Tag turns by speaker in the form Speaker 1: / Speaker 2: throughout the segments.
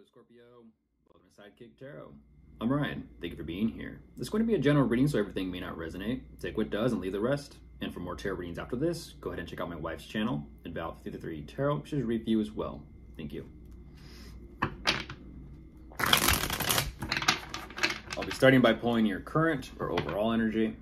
Speaker 1: Hello, Scorpio. Welcome to Sidekick Tarot. I'm Ryan. Thank you for being here. This is going to be a general reading, so everything may not resonate. Take what does and leave the rest. And for more tarot readings after this, go ahead and check out my wife's channel, Val 53 Tarot. She's a review as well. Thank you. I'll be starting by pulling your current or overall energy.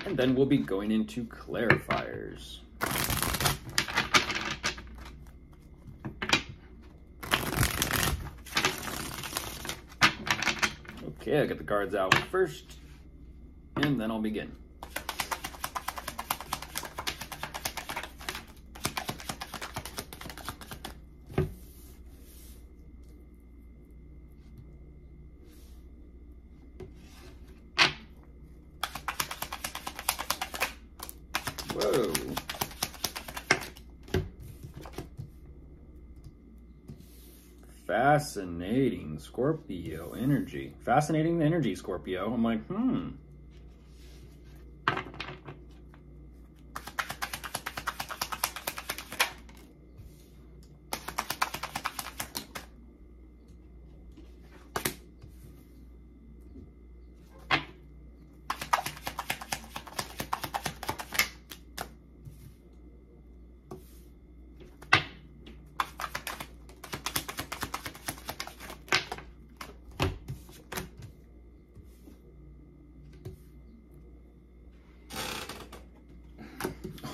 Speaker 1: And then we'll be going into clarifiers. Okay, I'll get the cards out first, and then I'll begin. Whoa. Fascinating Scorpio energy. Fascinating energy, Scorpio. I'm like,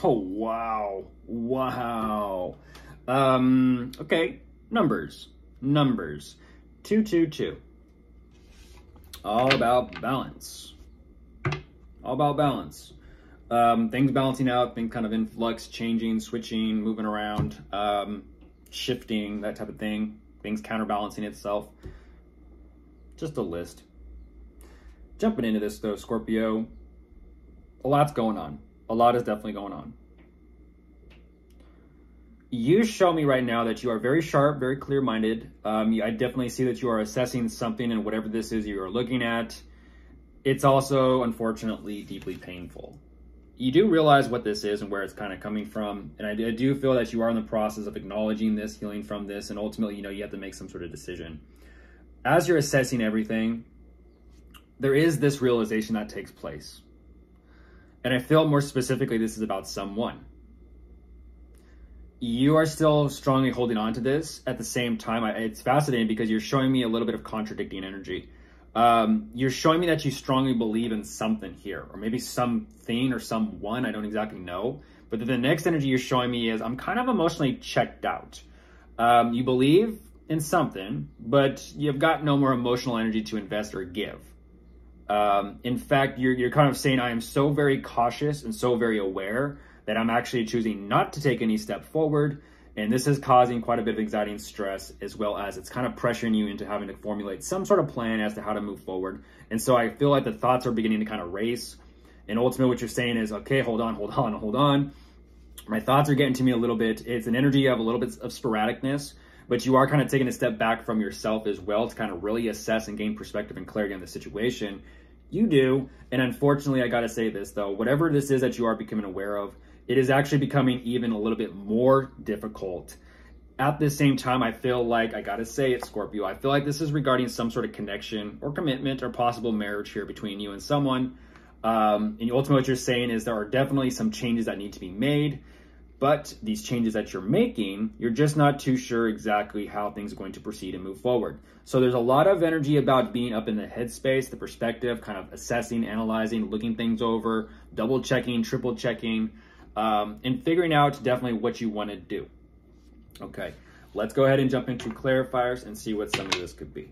Speaker 1: oh, wow. Wow. Okay, numbers. 222. All about balance. All about balance. Things balancing out, things kind of in flux, changing, switching, moving around, shifting, that type of thing. Things counterbalancing itself. Just a list. Jumping into this though, Scorpio, a lot's going on. A lot is definitely going on. You show me right now that you are very sharp, very clear-minded. I definitely see that you are assessing something, and whatever this is you are looking at, it's also, unfortunately, deeply painful. You do realize what this is and where it's kind of coming from, and I do feel that you are in the process of acknowledging this, healing from this, and ultimately, you have to make some sort of decision. As you're assessing everything, there is this realization that takes place. And I feel more specifically this is about someone. You are still strongly holding on to this. At the same time, it's fascinating because you're showing me a little bit of contradicting energy. You're showing me that you strongly believe in something here, or maybe something or someone, I don't exactly know. But then the next energy you're showing me is I'm kind of emotionally checked out. You believe in something, but you've got no more emotional energy to invest or give. In fact, you're kind of saying, I am so very cautious and so very aware that I'm actually choosing not to take any step forward. And this is causing quite a bit of anxiety and stress, as well as it's kind of pressuring you into having to formulate some sort of plan as to how to move forward. And so I feel like the thoughts are beginning to kind of race. And ultimately what you're saying is, okay, hold on. My thoughts are getting to me a little bit. It's an energy of a little bit of sporadicness, but you are kind of taking a step back from yourself as well to kind of really assess and gain perspective and clarity on the situation. You do. And unfortunately, I got to say this though, whatever this is that you are becoming aware of, it is actually becoming even a little bit more difficult. At the same time, I feel like, I got to say it, Scorpio, I feel like this is regarding some sort of connection or commitment or possible marriage here between you and someone. And ultimately what you're saying is there are definitely some changes that need to be made. But these changes that you're making, you're just not too sure exactly how things are going to proceed and move forward. So there's a lot of energy about being up in the headspace, the perspective, kind of assessing, analyzing, looking things over, double checking, triple checking, and figuring out definitely what you want to do. Okay, let's go ahead and jump into clarifiers and see what some of this could be.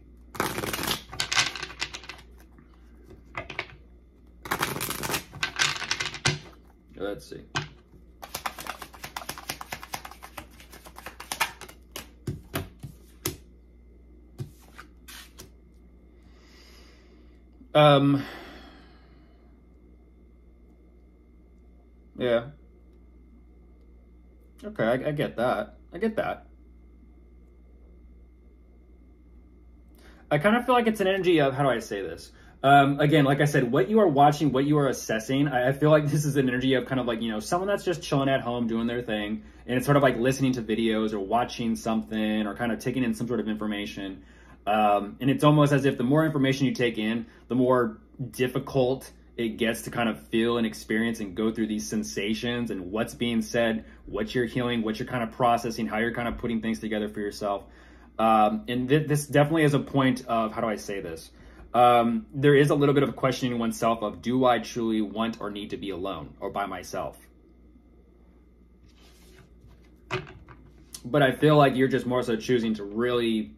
Speaker 1: Let's see. Yeah. Okay, I get that. I get that. I kind of feel like it's an energy of, how do I say this? Again, like I said, what you are watching, what you are assessing, I feel like this is an energy of kind of like, you know, someone that's just chilling at home doing their thing. And it's sort of like listening to videos or watching something or kind of taking in some sort of information. And it's almost as if the more information you take in, the more difficult it gets to kind of feel and experience and go through these sensations and what's being said, what you're healing, what you're kind of processing, how you're kind of putting things together for yourself. And this definitely is a point of, how do I say this? There is a little bit of questioning oneself of, do I truly want or need to be alone or by myself? But I feel like you're just more so choosing to really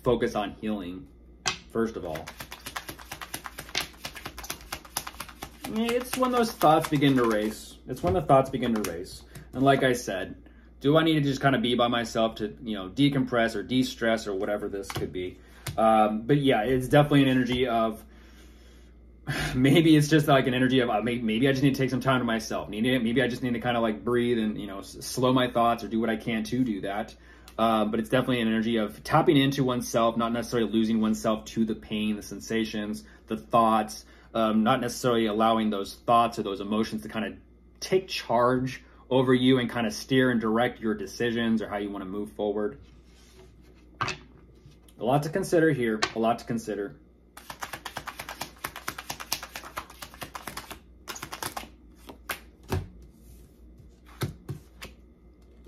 Speaker 1: focus on healing, first of all. It's when those thoughts begin to race. It's when the thoughts begin to race. And like I said, do I need to just kind of be by myself to, you know, decompress or de-stress or whatever this could be? But yeah, it's definitely an energy of, maybe it's just like an energy of, maybe I just need to take some time to myself. Maybe I just need to kind of like breathe and, you know, slow my thoughts or do what I can to do that. But it's definitely an energy of tapping into oneself, not necessarily losing oneself to the pain, the sensations, the thoughts, not necessarily allowing those thoughts or those emotions to kind of take charge over you and kind of steer and direct your decisions or how you want to move forward. A lot to consider here, a lot to consider.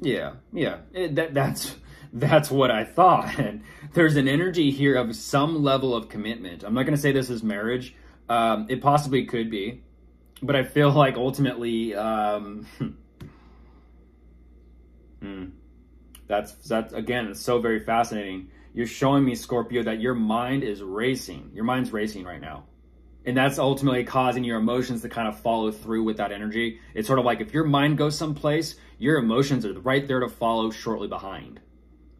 Speaker 1: Yeah, that's what I thought. And there's an energy here of some level of commitment. I'm not going to say this is marriage. It possibly could be, but I feel like ultimately, that's again, it's so very fascinating. You're showing me, Scorpio, that your mind is racing. Your mind's racing right now. And that's ultimately causing your emotions to kind of follow through with that energy. It's sort of like if your mind goes someplace, your emotions are right there to follow shortly behind.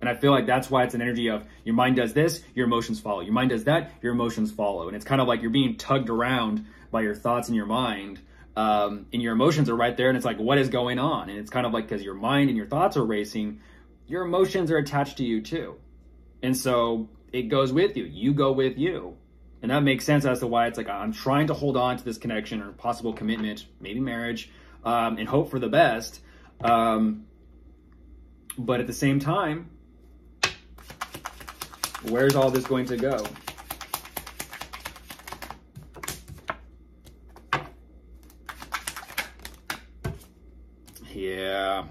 Speaker 1: And I feel like that's why it's an energy of your mind does this, your emotions follow. Your mind does that, your emotions follow. And it's kind of like you're being tugged around by your thoughts in your mind. And your emotions are right there. And it's like, what is going on? And it's kind of like, because your mind and your thoughts are racing, your emotions are attached to you too. And so it goes with you. You go with you. And that makes sense as to why it's like, I'm trying to hold on to this connection or possible commitment, maybe marriage, and hope for the best. But at the same time, where's all this going to go? Yeah.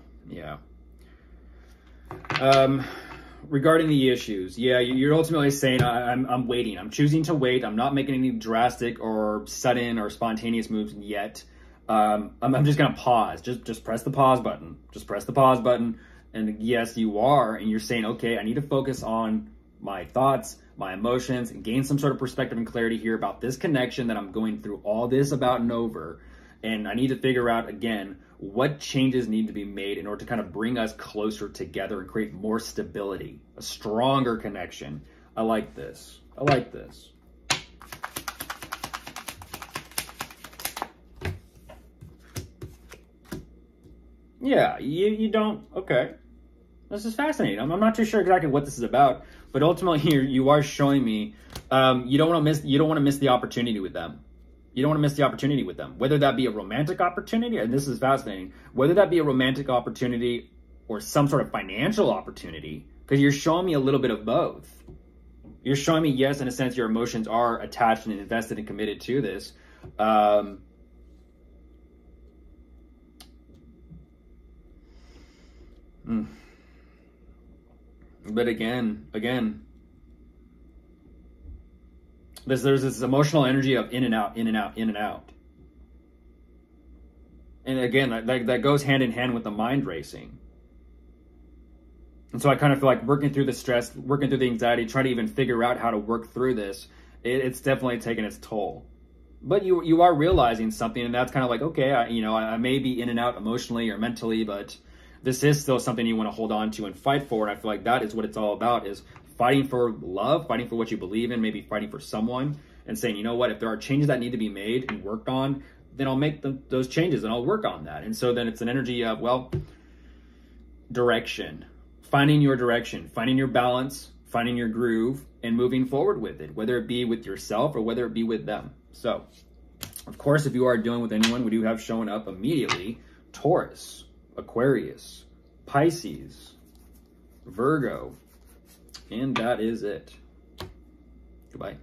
Speaker 1: Regarding the issues, yeah, you're ultimately saying I'm waiting. I'm choosing to wait. I'm not making any drastic or sudden or spontaneous moves yet. I'm just gonna pause. Just press the pause button. Just press the pause button. And yes, you are. And you're saying, okay, I need to focus on my thoughts, my emotions, and gain some sort of perspective and clarity here about this connection that I'm going through all this about and over. And I need to figure out, again, what changes need to be made in order to kind of bring us closer together and create more stability, a stronger connection. I like this. I like this. Yeah, you don't, okay. This is fascinating. I'm not too sure exactly what this is about, but ultimately here you are showing me you don't want to miss the opportunity with them. You don't want to miss the opportunity with them, whether that be a romantic opportunity, and this is fascinating, whether that be a romantic opportunity or some sort of financial opportunity, because you're showing me a little bit of both. You're showing me, yes, in a sense, your emotions are attached and invested and committed to this. But again, there's this emotional energy of in and out, in and out, in and out. And again, that goes hand in hand with the mind racing. And so I kind of feel like working through the stress, working through the anxiety, trying to even figure out how to work through this, it's definitely taken its toll. But you are realizing something, and that's kind of like, okay, I may be in and out emotionally or mentally, but this is still something you want to hold on to and fight for. And I feel like that is what it's all about, is fighting for love, fighting for what you believe in, maybe fighting for someone, and saying, you know what, if there are changes that need to be made and worked on, then I'll make those changes and I'll work on that. And so then it's an energy of, well, direction, finding your direction, finding your balance, finding your groove, and moving forward with it, whether it be with yourself or whether it be with them. So, of course, if you are dealing with anyone, we do have showing up immediately Taurus, Aquarius, Pisces, Virgo, and that is it. Goodbye.